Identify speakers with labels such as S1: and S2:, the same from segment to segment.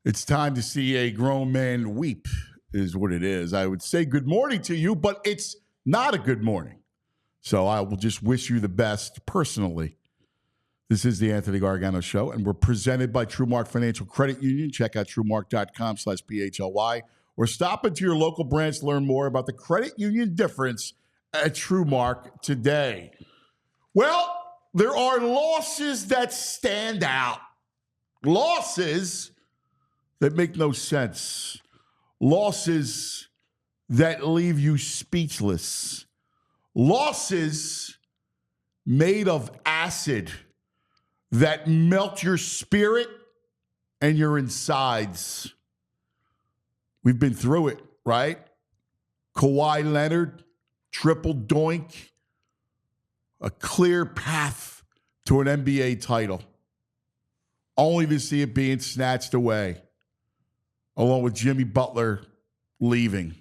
S1: It's time to see a grown man weep, is what it is. I would say good morning to you, but it's not a good morning. So I will just wish you the best personally. This is the Anthony Gargano Show, and we're presented by TrueMark Financial Credit Union. Check out TrueMark.com/PHLY or stop into your local branch to learn more about the credit union difference at TrueMark today. Well, there are losses that stand out. Losses that make no sense. Losses that leave you speechless. Losses made of acid that melt your spirit and your insides. We've been through it, right? Kawhi Leonard, triple doink, a clear path to an NBA title, only to see it being snatched away, along with Jimmy Butler leaving.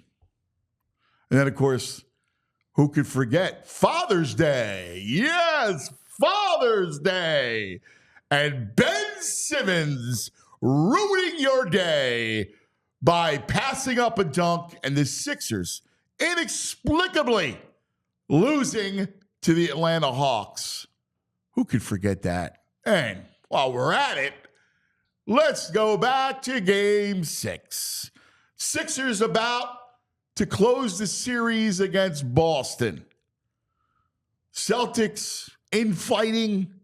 S1: And then, of course, who could forget Father's Day? Yes, Father's Day. And Ben Simmons ruining your day by passing up a dunk, and the Sixers inexplicably losing to the Atlanta Hawks. Who could forget that? And while we're at it, let's go back to Game 6. Sixers about to close the series against Boston. Celtics infighting.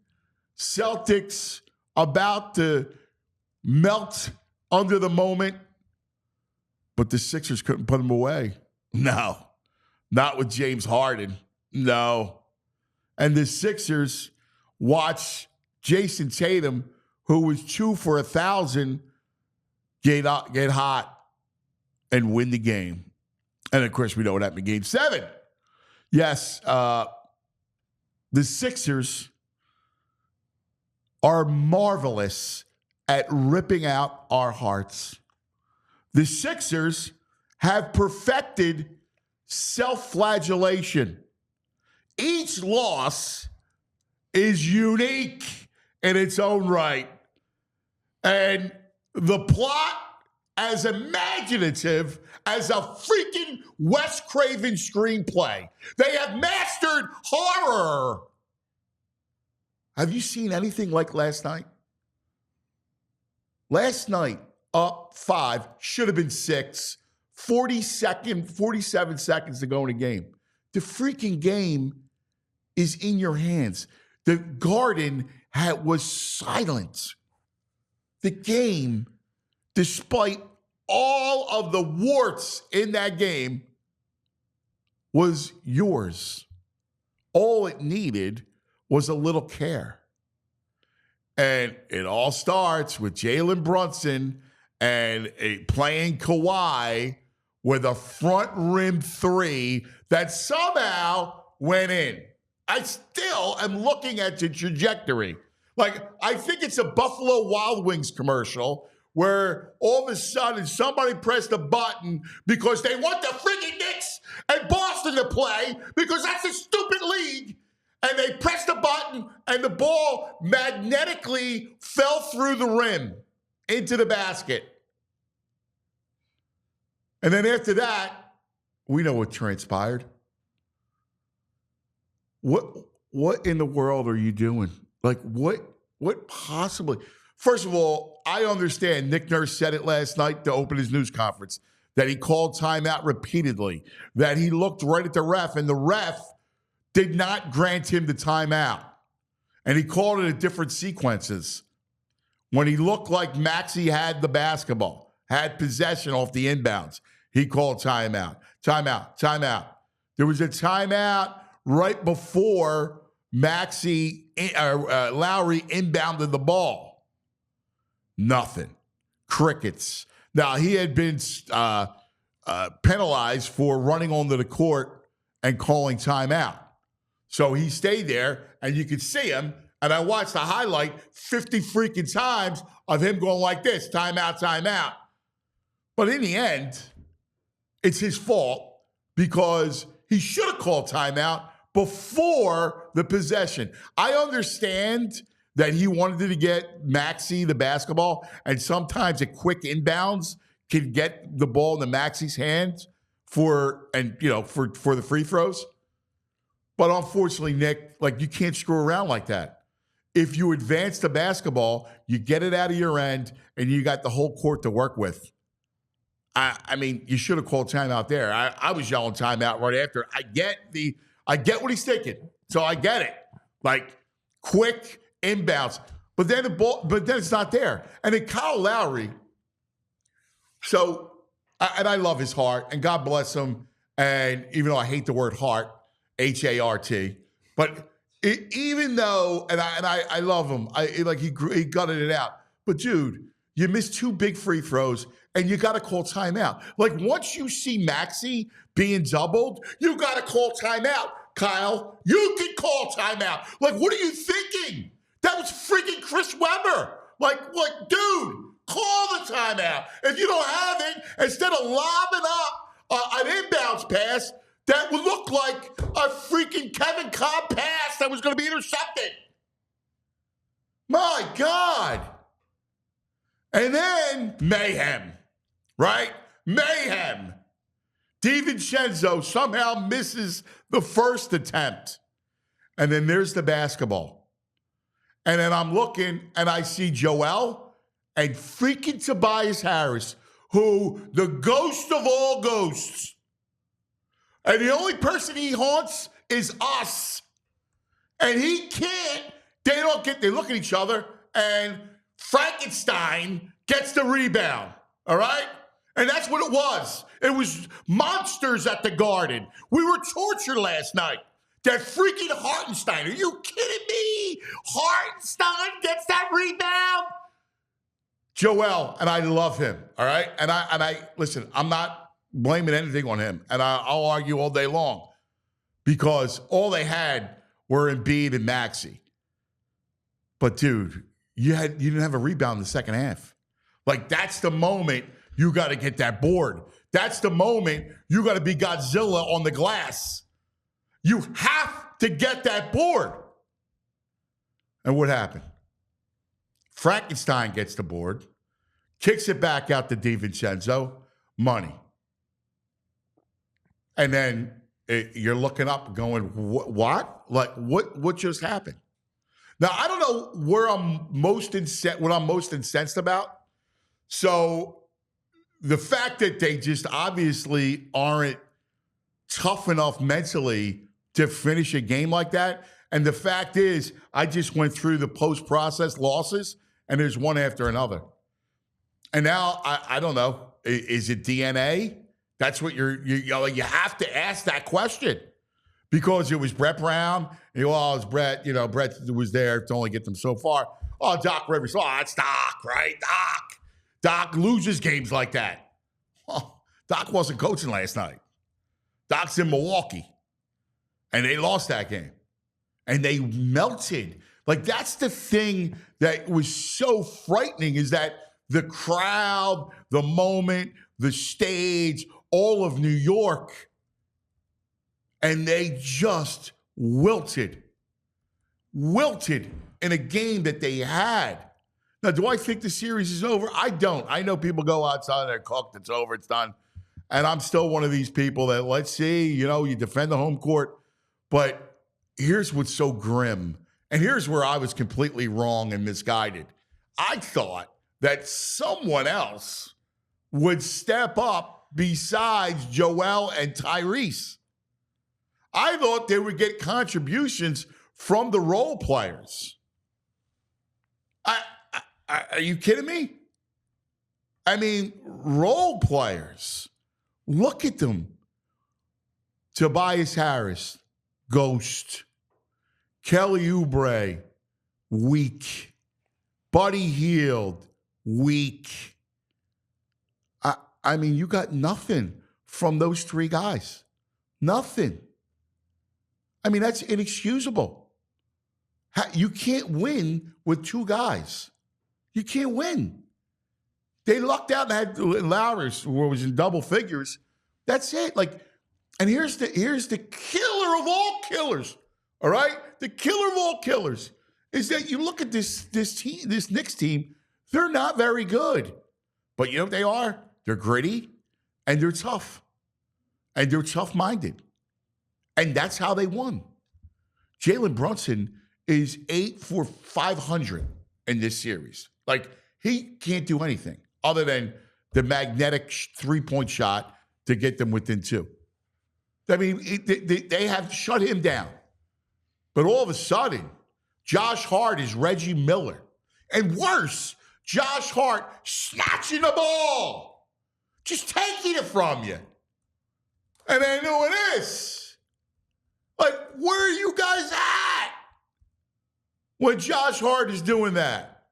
S1: Celtics about to melt under the moment. But the Sixers couldn't put them away. No, not with James Harden. No. And the Sixers watch Jason Tatum, who was 2 for 1,000, get hot and win the game. And, of course, we know what happened in Game 7. Yes, the Sixers are marvelous at ripping out our hearts. The Sixers have perfected self-flagellation. Each loss is unique in its own right. And the plot, as imaginative as a freaking Wes Craven screenplay. They have mastered horror. Have you seen anything like last night? Last night, up 5, should have been 6, 47 seconds to go in a game. The freaking game is in your hands. The Garden was silent. The game, despite all of the warts in that game, was yours. All it needed was a little care. And it all starts with Jalen Brunson and playing Kawhi with a front rim 3 that somehow went in. I still am looking at the trajectory. Like, I think it's a Buffalo Wild Wings commercial where all of a sudden somebody pressed a button because they want the freaking Knicks and Boston to play because that's a stupid league. And they pressed a button and the ball magnetically fell through the rim into the basket. And then after that, we know what transpired. What in the world are you doing? Like, what possibly? First of all, I understand Nick Nurse said it last night to open his news conference, that he called timeout repeatedly, that he looked right at the ref, and the ref did not grant him the timeout. And he called it at different sequences. When he looked like Maxey had the basketball, had possession off the inbounds, he called timeout, timeout, timeout. There was a timeout right before Lowry inbounded the ball. Nothing. Crickets. Now, he had been penalized for running onto the court and calling timeout. So he stayed there, and you could see him. And I watched the highlight 50 freaking times of him going like this, timeout, timeout. But in the end, it's his fault because he should have called timeout before the possession. I understand that he wanted to get Maxey the basketball, and sometimes a quick inbounds can get the ball in the Maxey's hands for the free throws. But unfortunately, Nick, like, you can't screw around like that. If you advance the basketball, you get it out of your end, and you got the whole court to work with. I mean, you should have called timeout there. I was yelling timeout right after. I get what he's thinking, so I get it. Like, quick inbounds, but then it's not there. And then Kyle Lowry. So, I love his heart, and God bless him. And even though I hate the word heart, HART, but even though, and I love him, he gutted it out. But dude, you missed 2 big free throws, and you got to call timeout. Like, once you see Maxey being doubled, you got to call timeout. Kyle, you can call timeout. Like, what are you thinking? That was freaking Chris Webber. Like, dude, call the timeout. If you don't have it, instead of lobbing up an inbounds pass, that would look like a freaking Kevin Cobb pass that was going to be intercepted. My God. And then mayhem, right? Mayhem. DiVincenzo somehow misses the first attempt. And then there's the basketball. And then I'm looking, and I see Joel and freaking Tobias Harris, who the ghost of all ghosts. And the only person he haunts is us. And he can't. They look at each other, and Frankenstein gets the rebound. All right? And that's what it was. It was monsters at the Garden. We were tortured last night. That freaking Hartenstein. Are you kidding me? Hartenstein gets that rebound? Joel, and I love him, all right? And I listen, I'm not blaming anything on him, and I'll argue all day long because all they had were Embiid and Maxey. But, dude, you didn't have a rebound in the second half. Like, that's the moment you got to get that board. That's the moment you got to be Godzilla on the glass. You have to get that board. And what happened? Frankenstein gets the board, kicks it back out to DiVincenzo, money. And then you're looking up going, what? Like, what just happened? Now, I don't know where what I'm most incensed about. So the fact that they just obviously aren't tough enough mentally to finish a game like that. And the fact is, I just went through the post-process losses, and there's one after another. And now, I don't know, is it DNA? That's what you have to ask that question. Because it was Brett Brown. It's Brett. Brett was there to only get them so far. Oh, Doc Rivers. Oh, it's Doc, right? Doc loses games like that. Oh, Doc wasn't coaching last night. Doc's in Milwaukee. And they lost that game. And they melted. Like, that's the thing that was so frightening, is that the crowd, the moment, the stage, all of New York, and they just wilted in a game that they had. Now, do I think the series is over? I don't. I know people go outside, they're cooked, it's over, it's done. And I'm still one of these people that, let's see, you defend the home court. But here's what's so grim. And here's where I was completely wrong and misguided. I thought that someone else would step up besides Joel and Tyrese. I thought they would get contributions from the role players. Are you kidding me? I mean, role players. Look at them. Tobias Harris, ghost. Kelly Oubre, weak. Buddy Hield, weak. I mean, you got nothing from those 3 guys. Nothing. I mean, that's inexcusable. You can't win with 2 guys. You can't win. They lucked out and had Lowry, who was in double figures. That's it. And here's the killer of all killers. All right? The killer of all killers. is that you look at this team, this Knicks team, they're not very good. But you know what they are? They're gritty and they're tough. And they're tough-minded. And that's how they won. Jalen Brunson is 8 for 500 in this series. Like, he can't do anything other than the magnetic three-point shot to get them within 2. I mean, they have shut him down. But all of a sudden, Josh Hart is Reggie Miller. And worse, Josh Hart snatching the ball, just taking it from you. And then doing this. Like, where are you guys at when Josh Hart is doing that?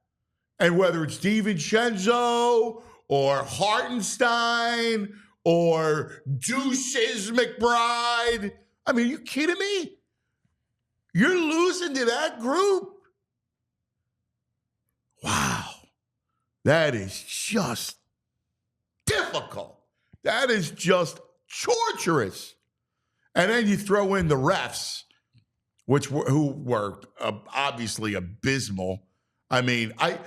S1: And whether it's DiVincenzo or Hartenstein or Deuces McBride, I mean, are you kidding me? You're losing to that group? Wow. That is just difficult. That is just torturous. And then you throw in the refs, who were obviously abysmal. I mean, I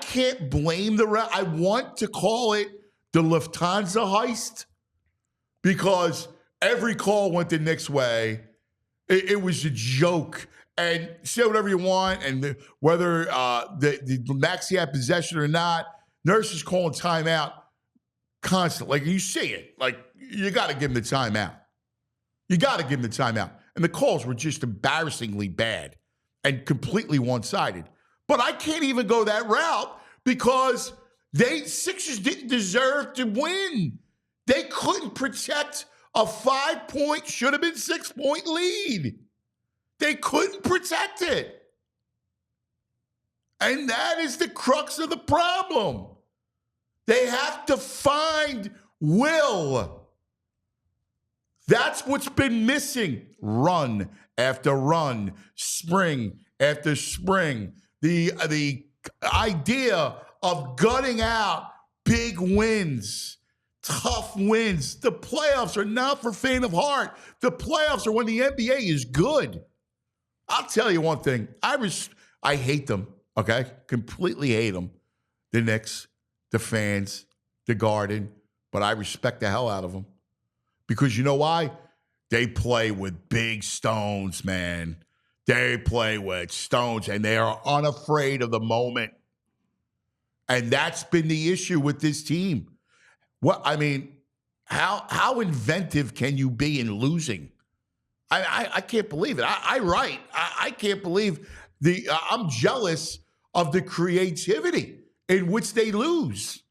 S1: can't blame the ref. I want to call it the Lufthansa heist because every call went the Knicks' way. It was a joke. And say whatever you want, and whether the Maxey had possession or not, Nurse is calling timeout constantly. Like, you see it. Like, you got to give him the timeout. You got to give him the timeout. And the calls were just embarrassingly bad and completely one-sided. But I can't even go that route because Sixers didn't deserve to win. They couldn't protect a 5-point, should have been 6-point lead. They couldn't protect it. And that is the crux of the problem. They have to find will. That's what's been missing. Run after run, spring after spring. The idea of gutting out big wins, tough wins. The playoffs are not for faint of heart. The playoffs are when the NBA is good. I'll tell you one thing. I hate them, okay? Completely hate them. The Knicks, the fans, the Garden. But I respect the hell out of them. Because you know why? They play with big stones, man. They play with stones, and they are unafraid of the moment. And that's been the issue with this team. I mean, how inventive can you be in losing? I can't believe it. I can't believe I'm jealous of the creativity in which they lose.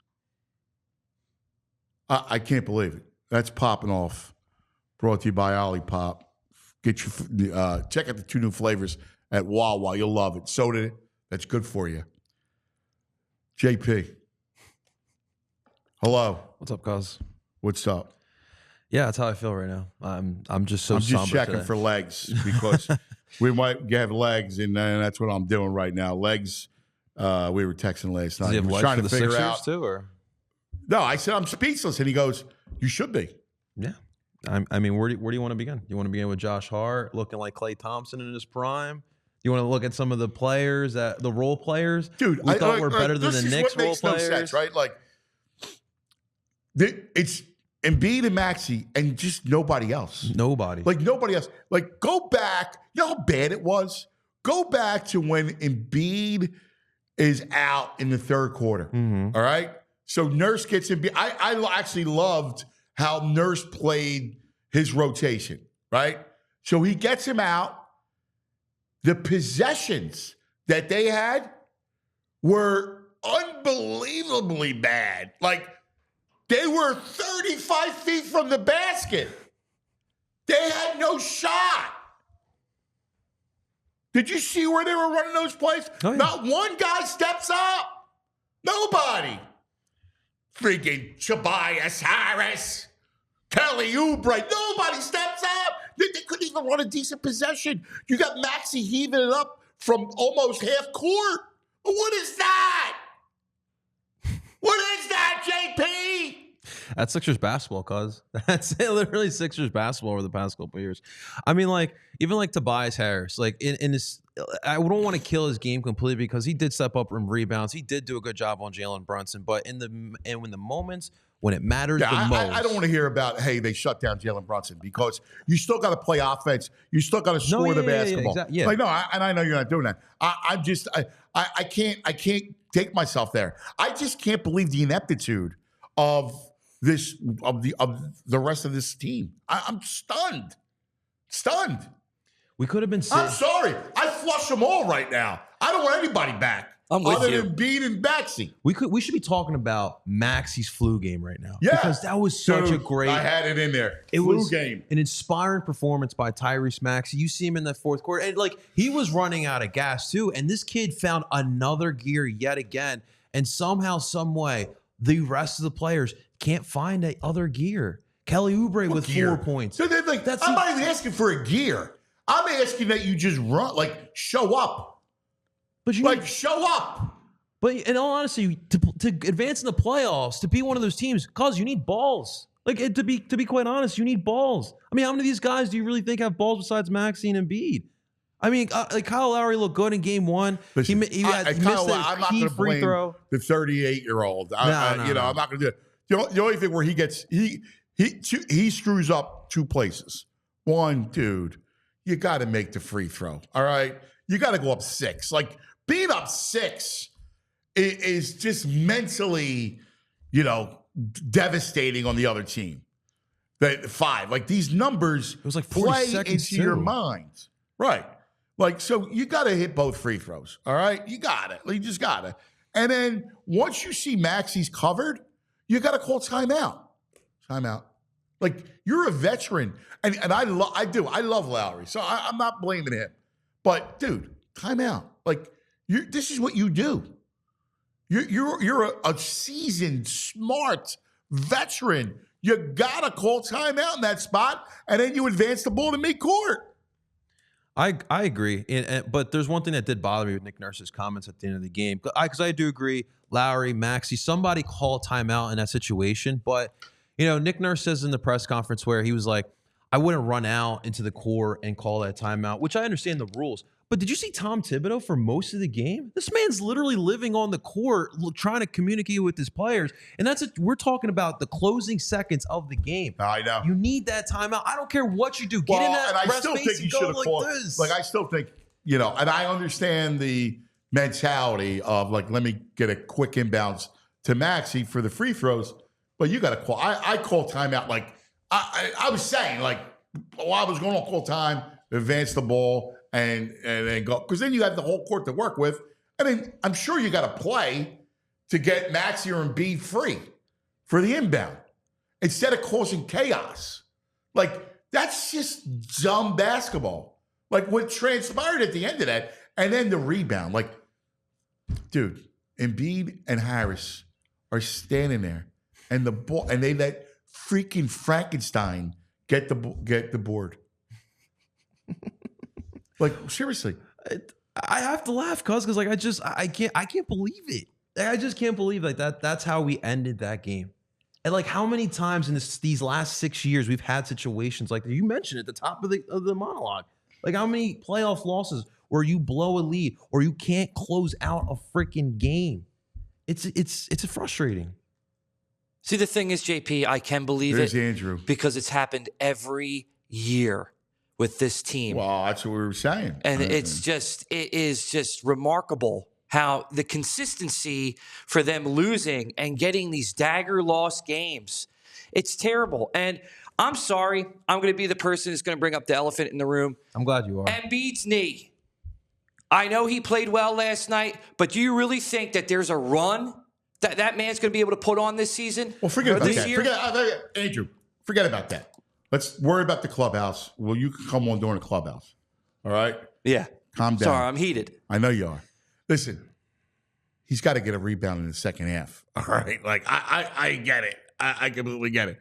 S1: I can't believe it. That's popping off. Brought to you by Olipop. Get your check out the 2 new flavors at Wawa. You'll love it. Soda, that's good for you. JP. Hello.
S2: What's up, cuz?
S1: What's up?
S2: Yeah, that's how I feel right now. I'm just so
S1: I'm just
S2: somber
S1: checking
S2: today.
S1: for legs because we might have legs, and that's what I'm doing right now. Legs. We were texting last night.
S2: Does he have
S1: He was
S2: legs
S1: trying
S2: for
S1: to
S2: the
S1: figure
S2: Sixers
S1: out.
S2: too, or?
S1: No, I said I'm speechless, and he goes, "You should be."
S2: Yeah. I mean, where do you want to begin? You want to begin with Josh Hart looking like Klay Thompson in his prime? You want to look at some of the players, the role players,
S1: dude.
S2: We thought were better than the Knicks role players.
S1: No sense, right? Like, it's Embiid and Maxey, and just nobody else.
S2: Nobody.
S1: Like, nobody else. Like, go back. You know how bad it was? Go back to when Embiid is out in the third quarter.
S2: Mm-hmm.
S1: All right? So Nurse gets Embiid. I actually loved how Nurse played his rotation, right? So he gets him out. The possessions that they had were unbelievably bad. Like, they were 35 feet from the basket. They had no shot. Did you see where they were running those plays?
S2: Oh, yeah.
S1: Not one guy steps up. Nobody. Freaking Tobias Harris, Kelly Oubre. Nobody steps up. They couldn't even run a decent possession. You got Maxey heaving it up from almost half court. What is that? What is that, JP?
S2: That's Sixers basketball, cuz. That's literally Sixers basketball over the past couple of years. I mean, like, even like Tobias Harris, like in this, I don't want to kill his game completely because he did step up in rebounds. He did do a good job on Jalen Brunson, but in the moments when it matters the most.
S1: I don't want to hear about, hey, they shut down Jalen Brunson, because you still got to play offense. You still got to score the basketball.
S2: Exactly, yeah.
S1: Like, no, I know you're not doing that. I can't take myself there. I just can't believe the ineptitude of the rest of this team. I'm stunned.
S2: We could have been.
S1: I'm sorry. I flush them all right now. I don't want anybody back.
S3: I'm with
S1: other
S3: you.
S1: than Embiid and Maxey.
S2: We should be talking about Maxey's flu game right now.
S1: Yeah,
S2: because that was such a great.
S1: I had it in there.
S2: It
S1: flu
S2: was
S1: game.
S2: An inspiring performance by Tyrese Maxey. You see him in the fourth quarter, and like he was running out of gas too. And this kid found another gear yet again, and somehow, some way, the rest of the players can't find that other gear. Kelly Oubre with
S1: gear?
S2: 4 points.
S1: So like, I'm not even asking for a gear. I'm asking that you just run, like, show up.
S2: But you
S1: like, show up.
S2: But in all honesty, to advance in the playoffs, to be one of those teams, cause you need balls. Like, to be quite honest, you need balls. I mean, how many of these guys do you really think have balls besides Maxey and Embiid? I mean, like Kyle Lowry looked good in game one.
S1: Listen,
S2: he missed a key free throw.
S1: The 38-year-old. I'm not going to do it. The only thing where he screws up two places. One, dude, you got to make the free throw. All right, you got to go up 6. Like, being up 6 is just mentally, devastating on the other team. That 5, like, these numbers,
S2: it was like 40
S1: play
S2: seconds
S1: into your mind, right? Like, so you got to hit both free throws. All right, you got it. You just got it. And then once you see Maxey's covered, you got to call timeout. Timeout. Like, you're a veteran, and I love Lowry, so I'm not blaming him. But dude, timeout. Like, this is what you do. You're a seasoned, smart veteran. You gotta call timeout in that spot, and then you advance the ball to midcourt.
S2: I agree, but there's one thing that did bother me with Nick Nurse's comments at the end of the game, because I do agree, Lowry, Maxey, somebody call timeout in that situation. But Nick Nurse says in the press conference where he was like, I wouldn't run out into the court and call that timeout, which I understand the rules. But did you see Tom Thibodeau for most of the game? This man's literally living on the court, trying to communicate with his players. And we're talking about the closing seconds of the game.
S1: I know.
S2: You need that timeout. I don't care what you do. Get in that
S1: and I
S2: rest
S1: still
S2: space
S1: think you
S2: and
S1: should
S2: go
S1: have
S2: like
S1: called.
S2: this.
S1: Like, I still think, and I understand the mentality of, like, let me get a quick inbounds to Maxey for the free throws, but you got to call. I call timeout. Like, I was saying, like, I was going to call time, advance the ball, and then go, because then you have the whole court to work with. I mean, I'm sure you got to play to get Maxey or Embiid free for the inbound instead of causing chaos. Like, that's just dumb basketball. Like, what transpired at the end of that, and then the rebound. Like, dude, Embiid and Harris are standing there, and the ball, and they let freaking Frankenstein get the board. Like, seriously,
S2: I have to laugh, because like I can't believe it. I just can't believe like that. That's how we ended that game. And like, how many times in these last 6 years we've had situations like that? You mentioned at the top of the monologue. Like, how many playoff losses where you blow a lead or you can't close out a freaking game? It's frustrating.
S3: See, the thing is, JP, I can believe
S1: there's
S3: it
S1: Andrew,
S3: because it's happened every year with this team.
S1: Well, that's what we were saying.
S3: And it is just remarkable how the consistency for them losing and getting these dagger lost games. It's terrible. And I'm sorry, I'm going to be the person that's going to bring up the elephant in the room.
S2: I'm glad you are.
S3: Embiid's knee. I know he played well last night, but do you really think that there's a run that man's going to be able to put on this season?
S1: Well, forget about
S3: this
S1: that.
S3: year?
S1: Andrew, forget about that. Let's worry about the clubhouse. Well, you can come on during the clubhouse. All right?
S3: Yeah.
S1: Calm down.
S3: Sorry, I'm heated.
S1: I know you are. Listen, he's got to get a rebound in the second half. All right? Like, I get it. I completely get it.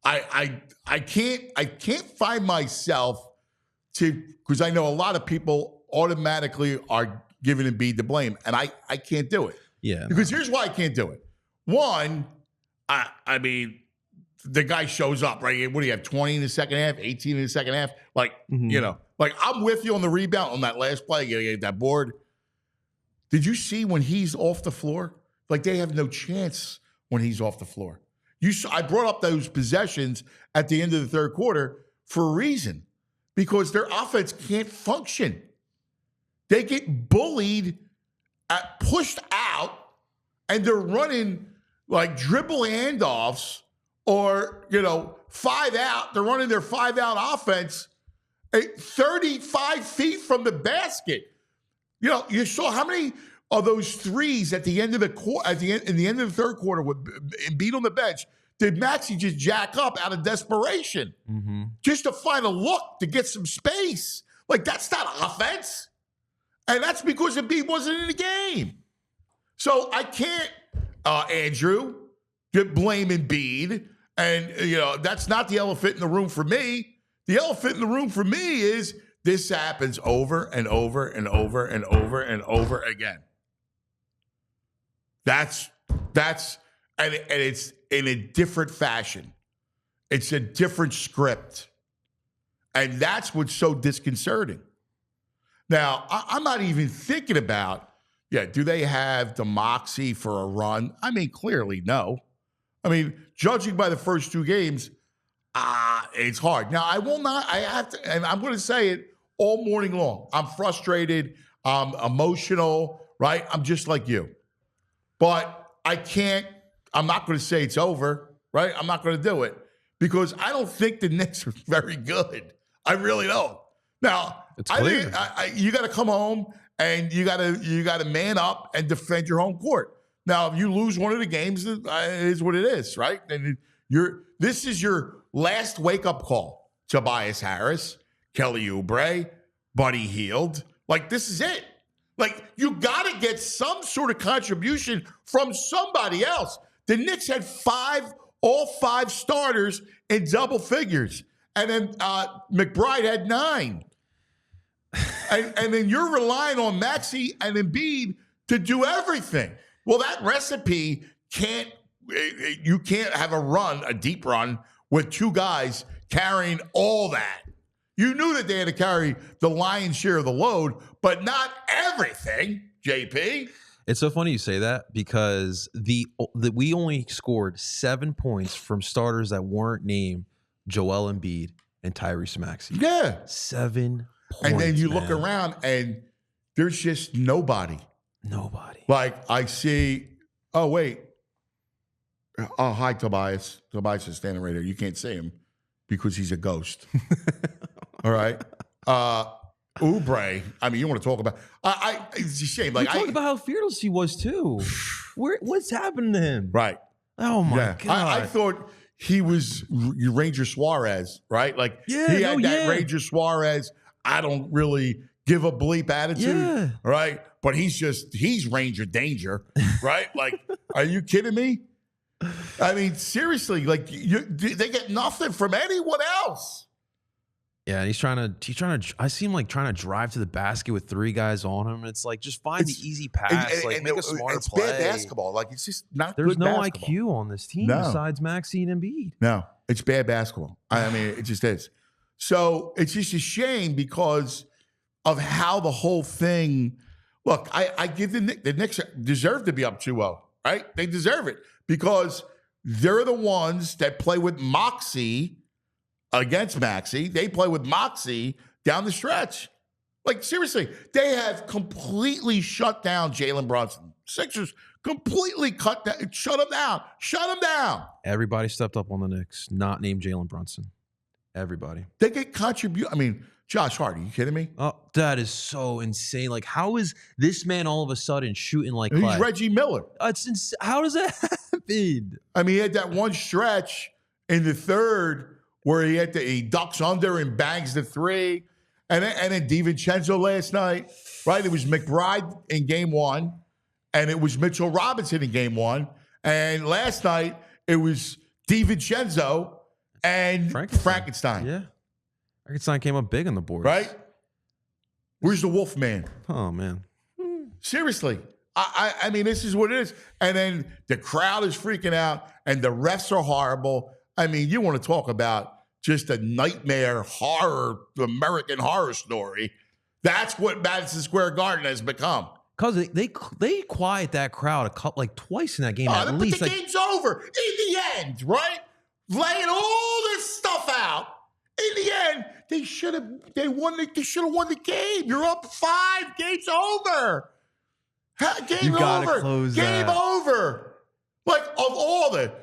S1: I can't find myself because I know a lot of people automatically are giving Embiid the blame, and I can't do it.
S2: Yeah.
S1: Because here's why I can't do it. One, I mean, the guy shows up, right? What do you have, 20 in the second half, 18 in the second half? Like, you know, like I'm with you on the rebound on that last play, get that board. Did you see when he's off the floor? Like they have no chance when he's off the floor. I brought up those possessions at the end of the third quarter for a reason, because their offense can't function. They get bullied, pushed out, and they're running like dribble handoffs or, 5 out. They're running their 5-out offense 35 feet from the basket. You saw how many of those threes at the end of the in the end of the third quarter with Embiid on the bench did Maxey just jack up out of desperation just to find a look to get some space? Like, that's not offense. And that's because Embiid wasn't in the game. So I can't, Andrew, blame Embiid. And, that's not the elephant in the room for me. The elephant in the room for me is this happens over and over and over and over and over again. And it's in a different fashion. It's a different script. And that's what's so disconcerting. Now, I'm not even thinking about, do they have the moxie for a run? I mean, clearly, no. I mean, judging by the first 2 games, it's hard. Now, I have to, and I'm going to say it all morning long. I'm frustrated. I'm emotional, right? I'm just like you. But I'm not going to say it's over, right? I'm not going to do it because I don't think the Knicks are very good. I really don't. Now,
S2: it's clear.
S1: You got to come home and you got to man up and defend your home court. Now, if you lose one of the games, it is what it is, right? And this is your last wake-up call. Tobias Harris, Kelly Oubre, Buddy Hield. Like, this is it. Like, you got to get some sort of contribution from somebody else. The Knicks had all five starters in double figures. And then McBride had 9. and then you're relying on Maxey and Embiid to do everything. Well, that recipe you can't have a deep run with 2 guys carrying all that. You knew that they had to carry the lion's share of the load, but not everything, JP.
S2: It's so funny you say that because we only scored 7 points from starters that weren't named Joel Embiid and Tyrese Maxey.
S1: Yeah.
S2: 7 points.
S1: And then you look around and there's just nobody.
S2: Nobody.
S1: Like I see, oh, wait. Oh, hi, Tobias. Tobias is standing right there. You can't see him because he's a ghost. All right. Oubre. I mean, you want to talk about? It's a shame. Like,
S2: talk about how fearless he was too. What's happened to him?
S1: Right.
S2: Oh my God.
S1: I thought he was Ranger Suarez. Right. Like he had that Ranger Suarez. I don't really give a bleep attitude.
S2: Yeah.
S1: Right. But he's Ranger Danger. Right. Like, are you kidding me? I mean, seriously. Like they get nothing from anyone else.
S2: Yeah, and he's trying to. I see him like trying to drive to the basket with 3 guys on him. It's like just find the easy pass, make a smarter play.
S1: It's bad basketball. Like it's just not.
S2: There's
S1: good
S2: no
S1: basketball.
S2: IQ on this team besides Maxey and Embiid.
S1: No, it's bad basketball. I mean, it just is. So it's just a shame because of how the whole thing. Look, I give the Knicks deserve to be up 2-0, right? They deserve it because they're the ones that play with moxie against Maxey. They play with moxie down the stretch. Like, seriously, they have completely shut down Jalen Brunson. Sixers completely shut him down.
S2: Everybody stepped up on the Knicks, not named Jalen Brunson. Everybody.
S1: They get I mean, Josh Hart, are you kidding me?
S2: Oh, that is so insane. Like, how is this man all of a sudden shooting like Clay?
S1: He's Reggie Miller.
S2: It's insane. How does that happen?
S1: I mean, he had that one stretch in the third where he ducks under and bangs the 3. And then DiVincenzo last night, right? It was McBride in game 1, and it was Mitchell Robinson in game 1. And last night, it was DiVincenzo and Frankenstein.
S2: Yeah. Frankenstein came up big on the board.
S1: Right? Where's the Wolf Man?
S2: Oh, man.
S1: Seriously. I mean, this is what it is. And then the crowd is freaking out, and the refs are horrible. I mean, you want to talk about just a nightmare horror, American horror story. That's what Madison Square Garden has become.
S2: Because they quiet that crowd twice in that game at least.
S1: But the game's over in the end, right? Laying all this stuff out. In the end, they should have won the game. You're up 5. Game's over. Game over.
S2: Close
S1: game
S2: that.
S1: over. Like of all the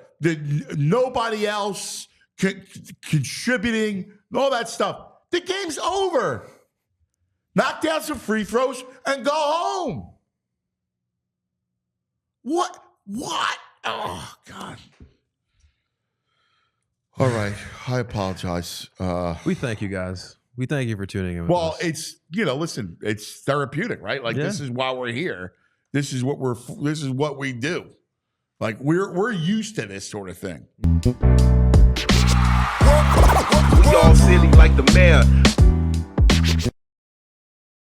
S1: nobody else contributing, all that stuff. The game's over. Knock down some free throws and go home. What? Oh, God. All right. I apologize.
S2: We thank you guys. We thank you for tuning in with us.
S1: It's, listen, it's therapeutic, right? Like this is why we're here. This is what we do. Like we're used to this sort of thing.
S4: We all silly like the mayor.